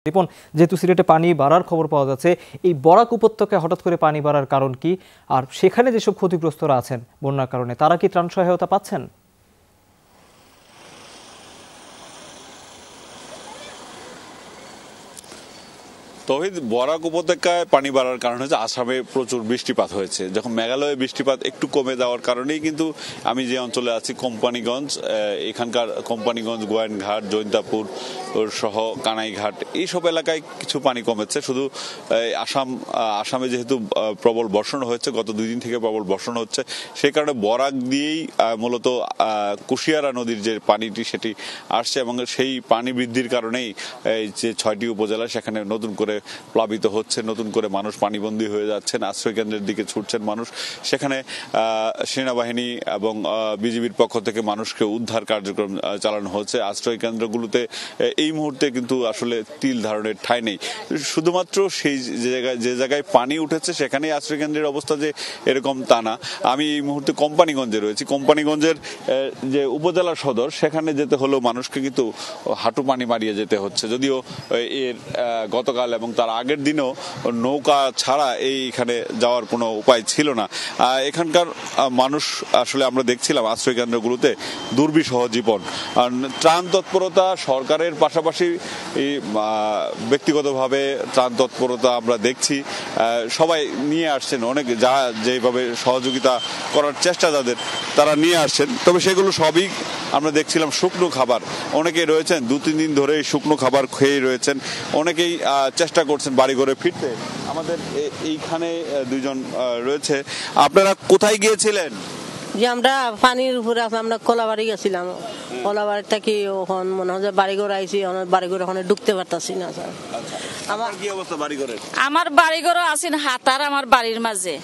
রিপন, যেহেতু সিলেটে পানি বাড়ার খবর পাওয়া যাচ্ছে, এই বরাক উপত্যকায় হঠাৎ করে পানি বাড়ার কারণ কি, আর সেখানে যেসব ক্ষতিগ্রস্তরা আছেন বন্যার কারণে তারা কি ত্রাণ সহায়তা পাচ্ছেন? তহিদ, বরাক উপত্যকায় পানি বাড়ার কারণ হচ্ছে আসামে প্রচুর বৃষ্টিপাত হয়েছে। যখন মেঘালয়ে বৃষ্টিপাত একটু কমে যাওয়ার কারণেই কিন্তু আমি যে অঞ্চলে আছি কোম্পানিগঞ্জ, এখানকার কোম্পানিগঞ্জ, গোয়াইনঘাট, জৈন্তাপুর সহ কানাইঘাট এইসব এলাকায় কিছু পানি কমেছে। শুধু আসামে যেহেতু প্রবল বর্ষণ হয়েছে, গত 2 দিন থেকে প্রবল বর্ষণ হচ্ছে, সেই কারণে বরাক দিয়েই মূলত কুশিয়ারা নদীর যে পানিটি সেটি আসছে এবং সেই পানি বৃদ্ধির কারণেই যে 6টি উপজেলা সেখানে নতুন করে প্লাবিত হচ্ছে, নতুন করে মানুষ পানিবন্দী হয়ে যাচ্ছেন, আশ্রয় কেন্দ্রের দিকে ছুটছেন মানুষ। সেখানে সেনাবাহিনী এবং বিজিবির পক্ষ থেকে মানুষকে উদ্ধার কার্যক্রম চালানো হচ্ছে। আশ্রয় কেন্দ্রগুলোতে এই মুহূর্তে কিন্তু আসলে তিল ধারণের ঠাঁই নেই। শুধুমাত্র সেই যে জায়গায় পানি উঠেছে সেখানেই আশ্রয় কেন্দ্রের অবস্থা যে এরকম তা না। আমি এই মুহূর্তে কোম্পানিগঞ্জে রয়েছি। কোম্পানিগঞ্জের যে উপজেলা সদর সেখানে যেতে হলেও মানুষকে কিন্তু হাঁটু পানি মারিয়ে যেতে হচ্ছে। যদিও এর গতকাল এবং তার আগের দিনও নৌকা ছাড়া এইখানে যাওয়ার কোনো উপায় ছিল না। এখানকার মানুষ আসলে আমরা দেখছিলাম আশ্রয় কেন্দ্রগুলোতে দুর্বিষহ জীবন। ত্রাণ তৎপরতা সরকারের পাশাপাশি ব্যক্তিগতভাবে ত্রাণ তৎপরতা আমরা দেখছি, সবাই নিয়ে আসছেন, অনেক যেভাবে সহযোগিতা করার চেষ্টা যাদের তারা নিয়ে আসছেন। তবে সেগুলো সবই আমরা দেখছিলাম শুকনো খাবার। অনেকেই রয়েছেন 2-3 দিন ধরে শুকনো খাবার খেয়ে রয়েছেন, অনেকেই চেষ্টা করছেন বাড়িঘরে ফিরতে। আমাদের এইখানে 2 জন রয়েছে। আপনারা কোথায় গিয়েছিলেন? যে আমরা পানির উপরে আমরা কলাবাড়ি গেছিলাম। কলাবাড়ি থেকে ওখান মনে হয় বাড়িঘর আইছি, বাড়িঘর ওখানে ঢুকতে পারতাছি না স্যার। আমার কি অবস্থা বাড়িঘরের? আমার বাড়িঘরও আছেন হাতার আমার বাড়ির মাঝে,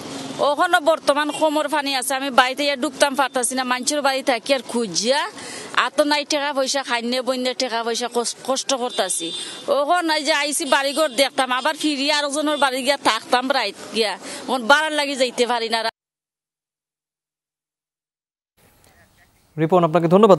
ওখানে বর্তমান কোমর পানি আছে। আমি বাড়িতে ঢুকতাম পারতাছি না, মানুষের বাড়ি থাকি আর খুঁজিয়া এত নাই টাকা পয়সা, খাইনে বইনে টাকা পয়সা কষ্ট করতেছি। ওখানে যে আইসি বাড়িঘর দেখতাম, আবার ফিরিয়ে আরেকজনের বাড়ি গিয়া থাকতাম রাইত গিয়া, ওখানে বাড়ার লাগি যাইতে পারি না। রিপন, আপনাকে ধন্যবাদ।